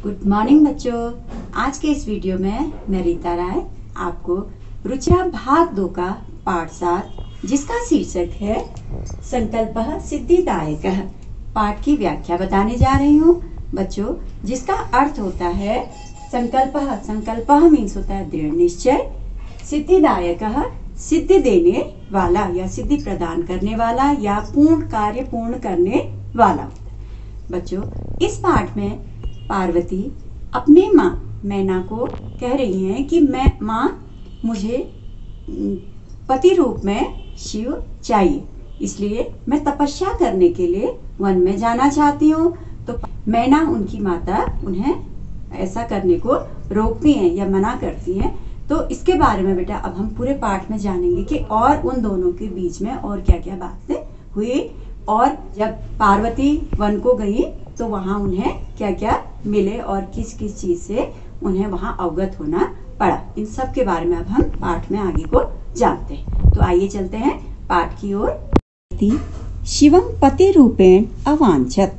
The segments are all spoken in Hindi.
गुड मॉर्निंग बच्चों। आज के इस वीडियो में मैं रीता राय आपको रुचिरा भाग 2 का पाठ 7 जिसका शीर्षक है संकल्पः सिद्धिदायकः पाठ की व्याख्या बताने जा रही हूँ बच्चों, जिसका अर्थ होता है संकल्पः मीन्स होता है दृढ़ निश्चय, सिद्धिदायकः सिद्धि देने वाला या सिद्धि प्रदान करने वाला या पूर्ण कार्य पूर्ण करने वाला। बच्चों, इस पाठ में पार्वती अपने माँ मैना को कह रही हैं कि मैं माँ मुझे पति रूप में शिव चाहिए, इसलिए मैं तपस्या करने के लिए वन में जाना चाहती हूँ। तो मैना उनकी माता उन्हें ऐसा करने को रोकती हैं या मना करती हैं। तो इसके बारे में बेटा अब हम पूरे पाठ में जानेंगे कि और उन दोनों के बीच में और क्या क्या बातें हुई, और जब पार्वती वन को गई तो वहाँ उन्हें क्या क्या मिले और किस किस चीज से उन्हें वहाँ अवगत होना पड़ा, इन सब के बारे में अब हम पाठ में आगे को जानते हैं। तो आइए चलते हैं पाठ की ओर। शिवम पति रूपेण अवांछत,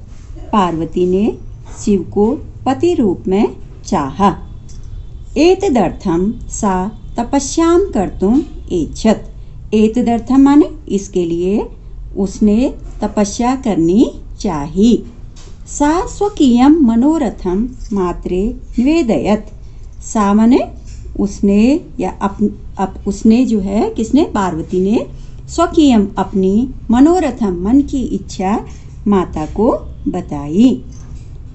पार्वती ने शिव को पति रूप में चाहा। एतदर्थम सा तपस्याम कर्तुम ऐच्छत, एतदर्थम माने इसके लिए उसने तपस्या करनी चाहिए। सा स्वकीयम मनोरथम मात्रे निवेदयत, सा माने उसने या उसने जो है किसने, पार्वती ने स्वकीयम अपनी मनोरथम मन की इच्छा माता को बताई।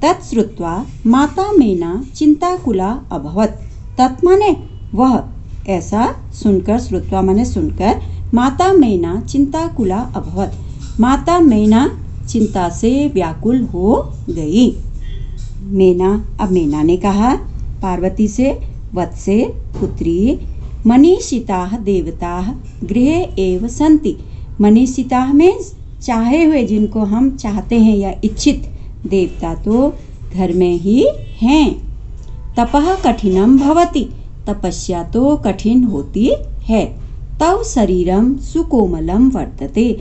तत्श्रुत्वा माता मैना चिंताकुला अभवत, तत् माने वह, ऐसा सुनकर, श्रुत्वा माने सुनकर, माता मैना चिंताकुला अभवत, माता मैना चिंता से व्याकुल हो गई। अब मैना ने कहा पार्वती से, वत्से पुत्री मनीषिताः देवताः गृहे एव सन्ति, मनीषिताः में चाहे हुए, जिनको हम चाहते हैं या इच्छित देवता तो घर में ही हैं। तपः कठिनम भवति, तपस्या तो कठिन होती है। तव शरीरम सुकोमलम वर्तते,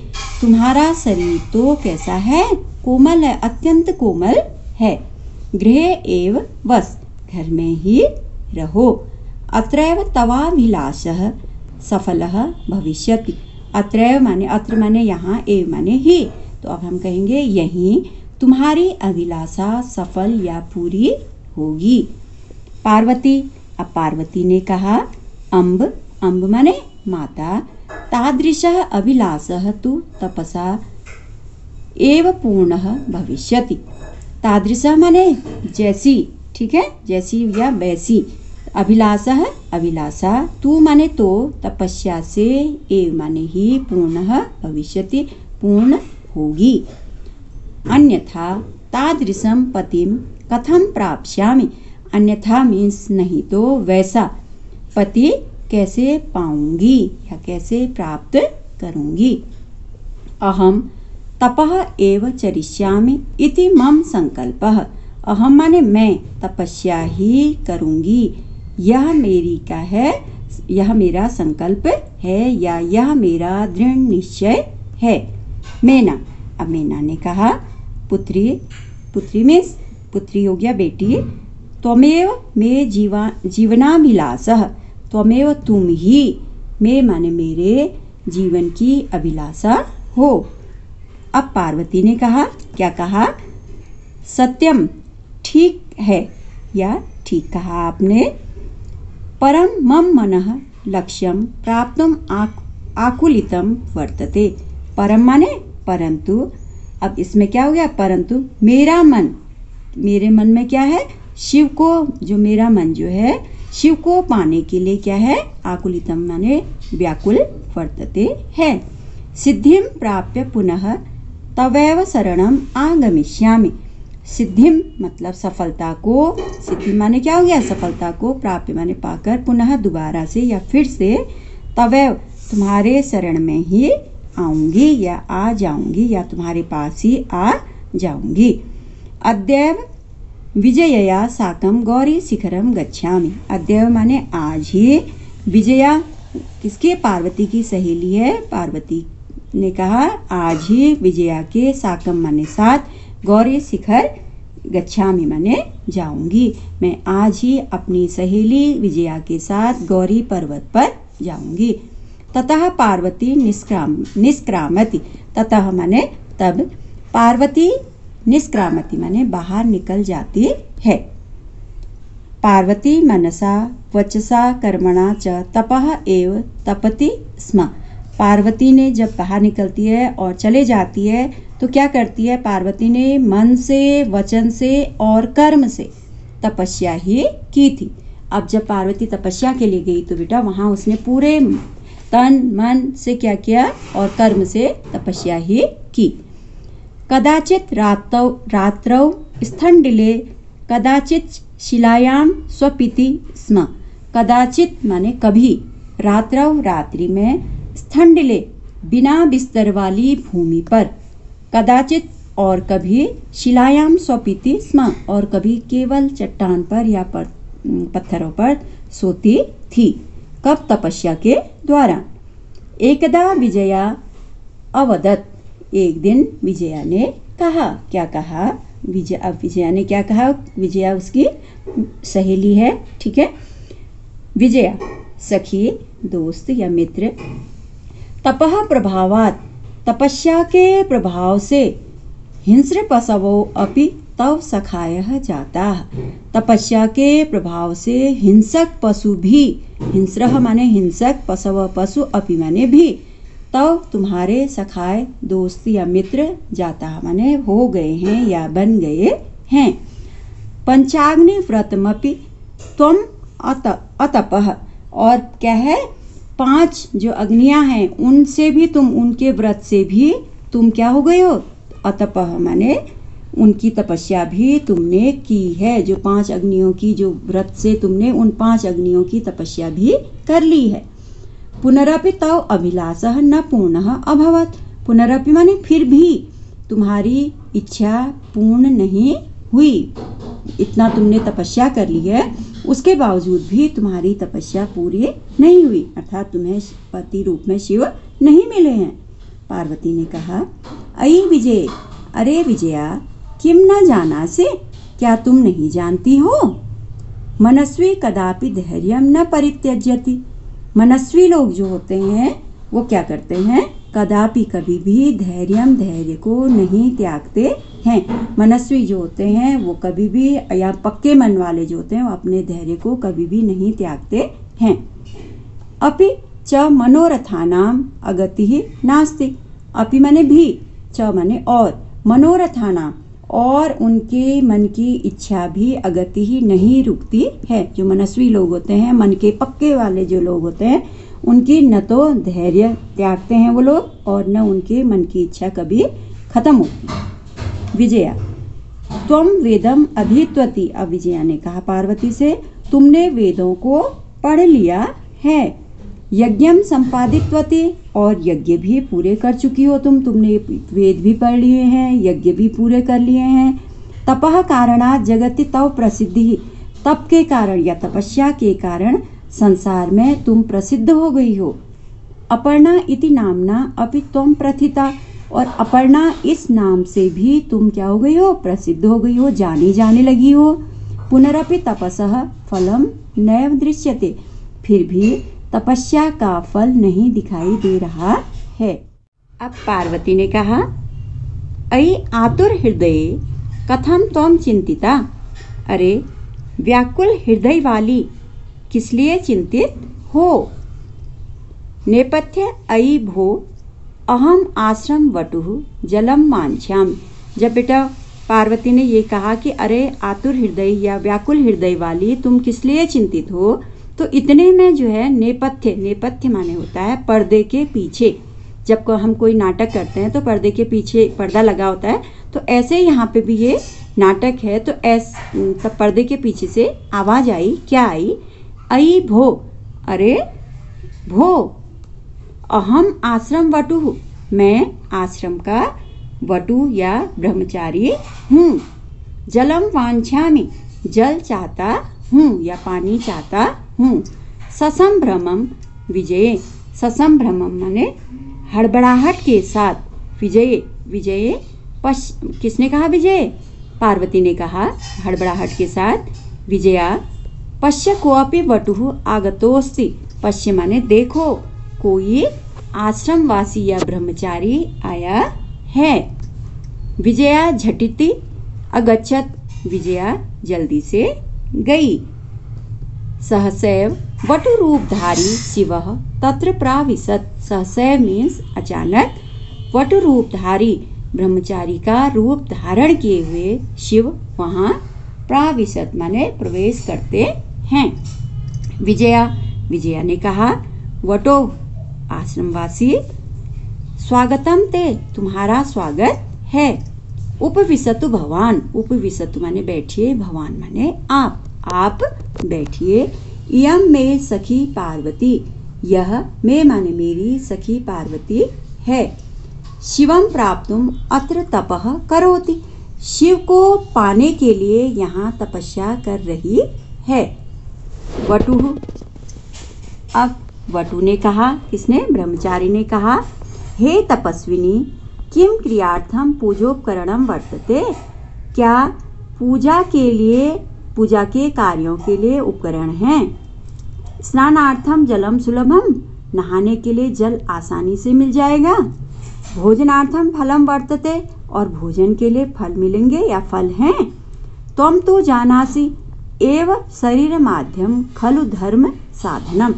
तुम्हारा शरीर तो कैसा है, कोमल है, अत्यंत कोमल है। गृहे एव वस, घर में ही रहो। अत्रैव तवाभिलाषः सफलः भविष्यति, अत्रैव माने, अत्र माने यहाँ, एव माने ही, तो अब हम कहेंगे यहीं तुम्हारी अभिलाषा सफल या पूरी होगी। पार्वती, अब पार्वती ने कहा अम्ब माने माता, तादृशः अभिलाषः तु तपसा एव पूर्णः भविष्यति, तादृशः माने जैसी, ठीक है, जैसी या वैसी, अभिलाषः अभिलाषा, तू माने तो, तपस्या से, एव माने ही, पूर्णः भविष्यति पूर्ण होगी। अन्यथा तादृशं पतिम कथम प्राप्स्यामि, अन्यथा मीन्स नहीं तो वैसा पति कैसे पाऊंगी या कैसे प्राप्त करूंगी। अहम तपः एव चरिष्यामि इति मम संकल्पः, अहम माने मैं, तपस्या ही करूंगी, यह मेरी क्या है, यह मेरा संकल्प है या यह मेरा दृढ़ निश्चय है। मैना, अब मैना ने कहा पुत्री में पुत्री हो गया बेटी, त्वमेव मे जीवनाभिलाषः, त्वमेव तुम ही, मैं माने मेरे जीवन की अभिलाषा हो। अब पार्वती ने कहा, क्या कहा, सत्यम ठीक है या ठीक कहा आपने। परम मम मनः लक्ष्यम प्राप्तुम आकुलितम वर्तते, परम माने परंतु, अब इसमें क्या हो गया, परंतु मेरा मन, मेरे मन में क्या है, शिव को, जो मेरा मन जो है शिव को पाने के लिए क्या है, आकुलितम माने व्याकुल, वर्तते है। सिद्धिम प्राप्य पुनः तवैव शरणम आगमिष्यामि, सिद्धिम मतलब सफलता को, सिद्धि माने क्या हो गया, सफलता को, प्राप्य माने पाकर, पुनः दोबारा से या फिर से, तवैव तुम्हारे शरण में ही आऊंगी या आ जाऊंगी या तुम्हारे पास ही आ जाऊंगी। अद्यैव विजयया साकम गौरी शिखरम गच्छामि, अद्यैव माने आज ही, विजया किसकी, पार्वती की सहेली है, पार्वती ने कहा आज ही विजया के, साकम माने साथ, गौरी शिखर गच्छामि माने जाऊंगी। मैं आज ही अपनी सहेली विजया के साथ गौरी पर्वत पर जाऊंगी। ततः पार्वती निष्क्रामति। ततः माने तब, पार्वती निष्क्रामति माने बाहर निकल जाती है। पार्वती मनसा वचसा कर्मणा च तपः एव तपति स्म। पार्वती ने जब बाहर निकलती है और चले जाती है तो क्या करती है? पार्वती ने मन से, वचन से और कर्म से तपस्या ही की थी। अब जब पार्वती तपस्या के लिए गई तो बेटा वहाँ उसने पूरे तन मन से क्या किया? और कर्म से तपस्या ही की। कदाचित रात्रौ स्थंडिले कदाचित शिलायां स्वपिति स्म। कदाचित माने कभी, रात्रौ रात्रि में, स्थंडिले बिना बिस्तर वाली भूमि पर, कदाचित और कभी, शिलायाम स्वपिति स्म और कभी केवल चट्टान पर या पत्थरों पर सोती थी। कब? तपस्या के द्वारा। एकदा विजया अवदत्। एक दिन विजया ने कहा। क्या कहा? विजया ने क्या कहा? विजया उसकी सहेली है, ठीक है। विजया सखी, दोस्त या मित्र। तपः प्रभावात्, तपस्या के प्रभाव से, हिंस्र पशवो अपि तव सखायः जाताः। तपस्या के प्रभाव से हिंसक पशु भी, हिंस्रः माने हिंसक, पशव पशु, अपि माने भी, तव तुम्हारे सखाय, दोस्त या मित्र, जाता माने हो गए हैं या बन गए हैं। पंचाग्नि व्रतमपि त्वम अतपः। और क्या है? 5 जो अग्नियां हैं उनसे भी तुम, उनके व्रत से भी तुम क्या हो गए हो? अतपः माने उनकी तपस्या भी तुमने की है। जो 5 अग्नियों की जो व्रत से तुमने उन 5 अग्नियों की तपस्या भी कर ली है। पुनरपि तव अभिलाषः न पूर्णः अभवत्। पुनरपि माने फिर भी तुम्हारी इच्छा पूर्ण नहीं हुई। इतना तुमने तपस्या कर ली है, उसके बावजूद भी तुम्हारी तपस्या पूरी नहीं हुई, अर्थात तुम्हें पति रूप में शिव नहीं मिले हैं। पार्वती ने कहा, अयि विजय, अरे विजया, किम न जाना से, क्या तुम नहीं जानती हो? मनस्वी कदापि धैर्यम न परित्यज्यति। मनस्वी लोग जो होते हैं वो क्या करते हैं? कदापि कभी भी धैर्यम, धैर्य को नहीं त्यागते हैं। मनस्वी जो होते हैं वो कभी भी, या पक्के मन वाले जो होते हैं वो अपने धैर्य को कभी भी नहीं त्यागते हैं। अपि च मनोरथानाम अगति नास्ति। अपि माने भी, च माने और, मनोरथानाम और उनके मन की इच्छा भी अगति ही नहीं रुकती है। जो मनस्वी लोग होते हैं, मन के पक्के वाले जो लोग होते हैं, उनकी न तो धैर्य त्यागते हैं वो लोग और न उनके मन की इच्छा कभी खत्म होती। विजया त्वम वेदम अभित्वति। अब विजया ने कहा पार्वती से, तुमने वेदों को पढ़ लिया है। यज्ञम संपादित्वति, और यज्ञ भी पूरे कर चुकी हो तुमने वेद भी पढ़ लिए हैं, यज्ञ भी पूरे कर लिए हैं। तपः कारणात् जगति तव प्रसिद्धि। तप के कारण या तपस्या के कारण संसार में तुम प्रसिद्ध हो गई हो। अपर्णा इति नामना अपि त्वं प्रथिता। और अपर्णा इस नाम से भी तुम क्या हो गई हो? प्रसिद्ध हो गई हो, जानी जाने लगी हो। पुनरपि तपसः फलम नैव दृश्यते। फिर भी तपस्या का फल नहीं दिखाई दे रहा है। अब पार्वती ने कहा, अयि आतुर हृदये कथम त्वं चिंतिता। अरे व्याकुल हृदय वाली, किस लिए चिंतित हो? नेपथ्य अयि भो अहम आश्रम वटुः जलम वांछामि। जब बेटा पार्वती ने ये कहा कि अरे आतुर हृदय या व्याकुल हृदय वाली, तुम किस लिए चिंतित हो, तो इतने में जो है नेपथ्य, नेपथ्य माने होता है पर्दे के पीछे। जब हम कोई नाटक करते हैं तो पर्दे के पीछे पर्दा लगा होता है, तो ऐसे यहाँ पे भी ये नाटक है। तो तब पर्दे के पीछे से आवाज आई। क्या आई? अयि भो, अरे भो, अहम आश्रम वटुः, मैं आश्रम का वटु या ब्रह्मचारी हूँ। जलम वांछामि, जल चाहता हूँ या पानी चाहता हूँ। ससंभ्रमम विजय, ससंभ्रमम माने हड़बड़ाहट के साथ। विजय, विजय किसने कहा? विजय पार्वती ने कहा हड़बड़ाहट के साथ। विजया पश्य कोऽपि वटुः आगतोऽस्ति। पश्य माने देखो, कोई आश्रमवासी या ब्रह्मचारी आया है। विजया झटिति अगच्छत। विजया जल्दी से गई। सहसैव वटुरूपधारी शिवः तत्र प्राविशत्। सहसैव मीन्स अचानक, वटुरूपधारी ब्रह्मचारी का रूप धारण किए हुए शिव वहां प्राविशत माने प्रवेश करते हैं। विजया ने कहा वटो आश्रमवासी, स्वागतम ते, तुम्हारा स्वागत है। उपविशतु भवान। उपविशतु माने बैठिए, भवान माने आप बैठिए। इयं मे सखी पार्वती, यह मैं माने मेरी सखी पार्वती है। शिवम प्राप्तुम अत्र तपः करोति। शिव को पाने के लिए यहाँ तपस्या कर रही है। वटुः, अब वटु ने कहा, किसने? ब्रह्मचारी ने कहा, हे तपस्विनी, किम क्रियार्थम पूजोपकरणम वर्तते। क्या पूजा के कार्यों के लिए उपकरण हैं? स्नानार्थम जलम सुलभम, नहाने के लिए जल आसानी से मिल जाएगा। भोजनार्थम फलम वर्तते, और भोजन के लिए फल मिलेंगे या फल हैं। त्वं तो जानासि एव शरीर माध्यम खलु धर्म साधनम।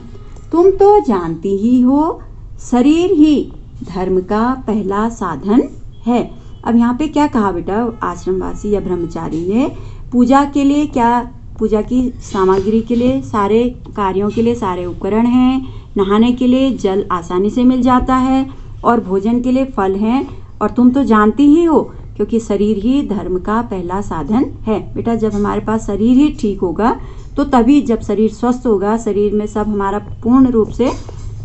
तुम तो जानती ही हो, शरीर ही धर्म का पहला साधन है। अब यहाँ पे क्या कहा बेटा आश्रमवासी या ब्रह्मचारी ने? पूजा के लिए क्या, पूजा की सामग्री के लिए, सारे कार्यों के लिए सारे उपकरण हैं। नहाने के लिए जल आसानी से मिल जाता है, और भोजन के लिए फल हैं। और तुम तो जानती ही हो, क्योंकि शरीर ही धर्म का पहला साधन है। बेटा जब हमारे पास शरीर ही ठीक होगा, तो तभी, जब शरीर स्वस्थ होगा, शरीर में सब हमारा पूर्ण रूप से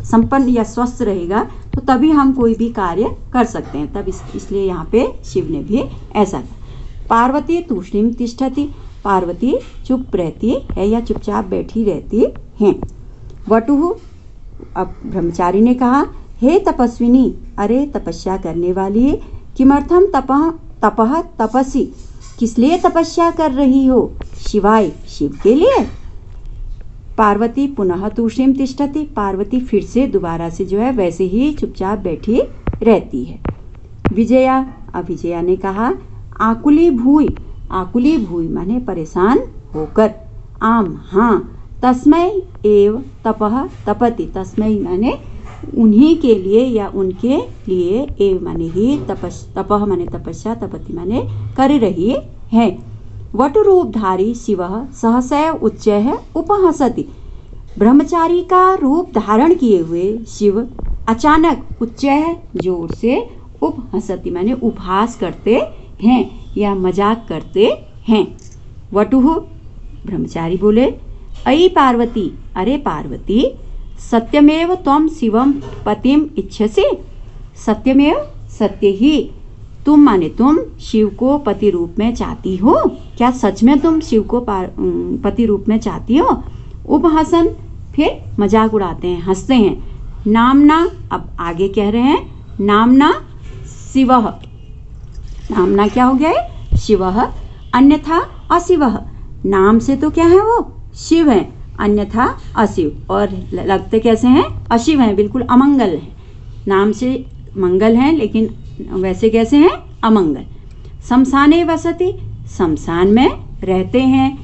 संपन्न या स्वस्थ रहेगा, तो तभी हम कोई भी कार्य कर सकते हैं। तब इसलिए यहाँ पे शिव ने भी ऐसा कहा। पार्वती तूष्णीम तिष्ठति। पार्वती चुप रहती है या चुपचाप बैठी रहती हैं। वटुः, अब ब्रह्मचारी ने कहा, हे तपस्विनी, अरे तपस्या करने वाली, किमर्थम तपः तपसी, किस लिए तपस्या कर रही हो? शिवाय, शिव के लिए। पार्वती पुनः तूष्णीम तिष्ठति। पार्वती फिर से दोबारा से जो है वैसे ही चुपचाप बैठी रहती है। विजया, अब विजया ने कहा, आकुली भूई। आकुली भूई माने परेशान होकर। आम, हाँ। तस्मै एव तपः तपति। तस्मै माने उन्हीं के लिए या उनके लिए, एव माने ही, तपः माने तपस्या, तपति माने कर रही है। वटुरूपधारी शिवः सहसैव उच्चैः उपहसति। ब्रह्मचारी का रूप धारण किए हुए शिव अचानक उच्चैः जोर से, उपहसति माने उपहास करते हैं या मजाक करते हैं। वटुः, ब्रह्मचारी बोले, अयि पार्वती, अरे पार्वती, सत्यमेव त्वं शिवम पतिम इच्छसि। सत्यमेव, सत्य ही, तुम माने तुम शिव को पति रूप में चाहती हो। क्या सच में तुम शिव को पति रूप में चाहती हो? उपहसन, फिर मजाक उड़ाते हैं, हंसते हैं। नामना, अब आगे कह रहे हैं, नामना शिवः। नामना क्या हो गया है? शिवः। अन्यथा अशिवः, नाम से तो क्या है वो? शिव है, अन्यथा अशिव। और लगते कैसे हैं? अशिव हैं, बिल्कुल अमंगल हैं। नाम से मंगल हैं, लेकिन वैसे कैसे हैं? अमंगल। शमशाने वसति, शमशान में रहते हैं।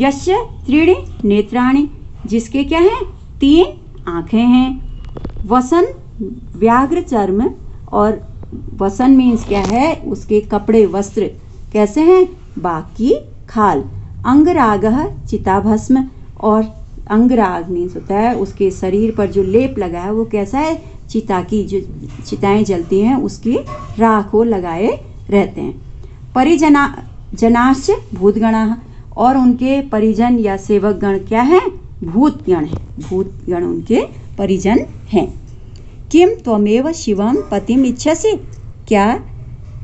यस्य त्रीणि नेत्राणि, जिसके क्या हैं? 3 आँखें हैं। वसन व्याघ्र चर्म, और वसन मीन्स क्या है? उसके कपड़े, वस्त्र कैसे हैं? बाघ की खाल। अंगरागः चिताभस्म, और अंगराग मीन्स होता है उसके शरीर पर जो लेप लगा है वो कैसा है? चिता की, जो चिताएं जलती हैं उसकी राख को लगाए रहते हैं। जनाश्च भूतगणः, और उनके परिजन या सेवक गण क्या है? भूतगण है। भूतगण उनके परिजन हैं। किम त्वमेव शिवम पतिम इच्छसि। क्या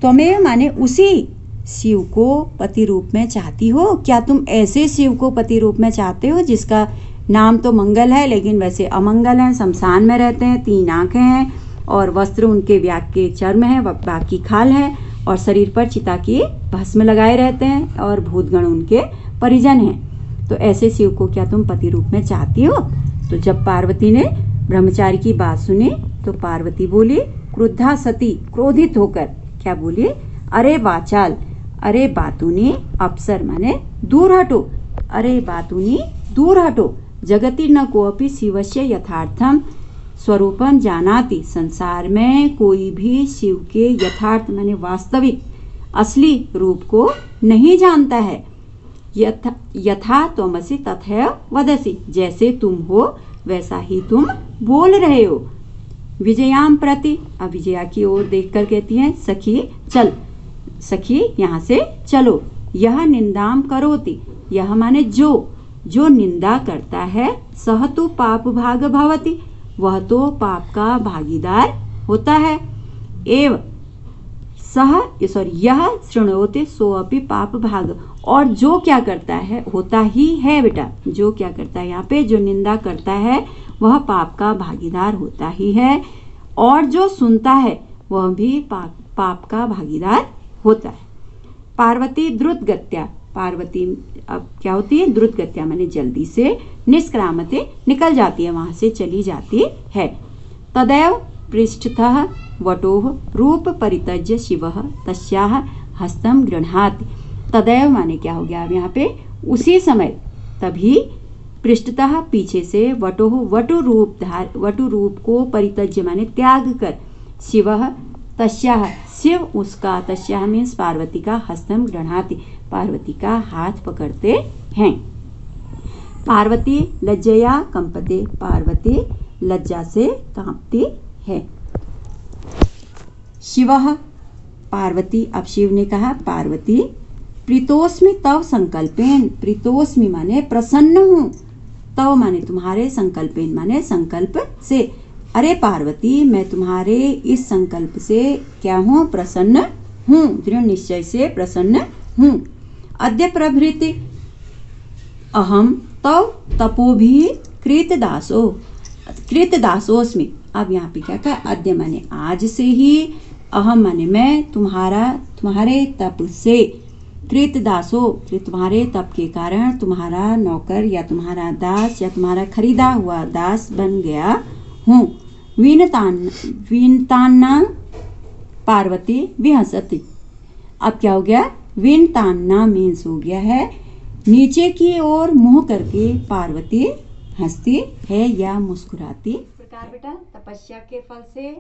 त्वमेव माने उसी शिव को पति रूप में चाहती हो? क्या तुम ऐसे शिव को पति रूप में चाहते हो जिसका नाम तो मंगल है लेकिन वैसे अमंगल है? शमशान में रहते हैं, 3 आँखें हैं, और वस्त्र उनके व्याघ्र के चर्म है, बाकी खाल है, और शरीर पर चिता की भस्म लगाए रहते हैं और भूतगण उनके परिजन हैं। तो ऐसे शिव को क्या तुम पति रूप में चाहती हो? तो जब पार्वती ने ब्रह्मचारी की बात सुनी तो पार्वती बोली, क्रुद्धा सती क्रोधित होकर क्या बोली, अरे वाचाल, अरे बातूनी, अप्सर माने दूर हटो, अरे बातूनी दूर हटो, जगति न कोपि शिवस्य यथार्थम स्वरूपम जानाति। संसार में कोई भी शिव के यथार्थ माने वास्तविक असली रूप को नहीं जानता है। यथा त्वमसि तथैव वदसि, जैसे तुम हो वैसा ही तुम बोल रहे हो। विजयाम प्रति, अब विजया की ओर देखकर कहती हैं, सखी चल, सखी यहाँ से चलो। यह निंदाम करोति, यह माने जो निंदा करता है, सह तो पाप भाग भवति, वह तो पाप का भागीदार होता है। एव यह शृणोति सोअपि पाप भाग, और जो क्या करता है होता ही है बेटा, जो क्या करता है यहाँ पे, जो निंदा करता है वह पाप का भागीदार होता ही है, और जो सुनता है वह भी पाप का भागीदार होता है। पार्वती द्रुत गत्या, पार्वती अब क्या होती है, द्रुत गत्या माने जल्दी से, निष्क्रामते निकल जाती है, वहां से चली जाती है। तदैव पृष्ठतः वटोः रूप परित्यज्य शिवः तस्याः हस्तम गृह्णाति। तदैव माने क्या हो गया अब यहाँ पे, उसी समय, तभी पृष्ठतः पीछे से, वटोः वटु रूप को परित्यज्य माने त्याग कर, शिवः तस्याः शिव उसका, तस्याः मीन्स पार्वती का, हस्तम गृह्णाति पार्वती का हाथ पकड़ते हैं। पार्वती लज्जया कंपते, पार्वती लज्जा से कांपती है। शिवः पार्वती, अब शिव ने कहा, पार्वती प्रीतोस्मि तव संकल्पेन, प्रीतोस्मि माने प्रसन्न हूँ, तव माने तुम्हारे, संकल्पेन माने संकल्प से। अरे पार्वती मैं तुम्हारे इस संकल्प से क्या हूँ, प्रसन्न हूँ, दृढ़ निश्चय से प्रसन्न हूँ। अद्य प्रभृति अहम तव तपोभिः कृतदासोस्मि। अब यहाँ पे क्या कहा, अद्य माने आज से ही, अहम माने मैं, तुम्हारे तप से, कृतदासो तुम्हारे तप के कारण तुम्हारा नौकर या तुम्हारा दास या तुम्हारा खरीदा हुआ दास बन गया हूँ। वीनतान्ना पार्वती विहसति, अब क्या हो गया, वीनतान्ना मीन्स हो गया है नीचे की ओर मुंह करके पार्वती हंसती है या मुस्कुराती। इस प्रकार बेटा तपस्या के फल से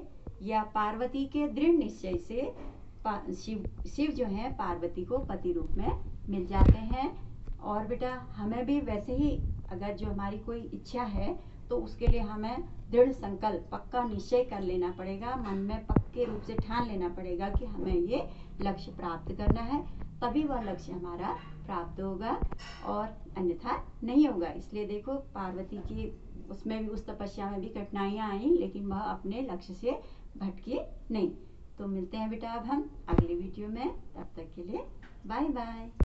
या पार्वती के दृढ़ निश्चय से शिव जो है पार्वती को पति रूप में मिल जाते हैं। और बेटा हमें भी वैसे ही, अगर जो हमारी कोई इच्छा है तो उसके लिए हमें दृढ़ संकल्प, पक्का निश्चय कर लेना पड़ेगा, मन में पक्के रूप से ठान लेना पड़ेगा कि हमें ये लक्ष्य प्राप्त करना है, तभी वह लक्ष्य हमारा प्राप्त होगा और अन्यथा नहीं होगा। इसलिए देखो पार्वती की उसमें भी, उस तपस्या में भी कठिनाइयाँ आई, लेकिन वह अपने लक्ष्य से भटकी नहीं। तो मिलते हैं बेटा अब हम अगले वीडियो में, तब तक के लिए बाय बाय।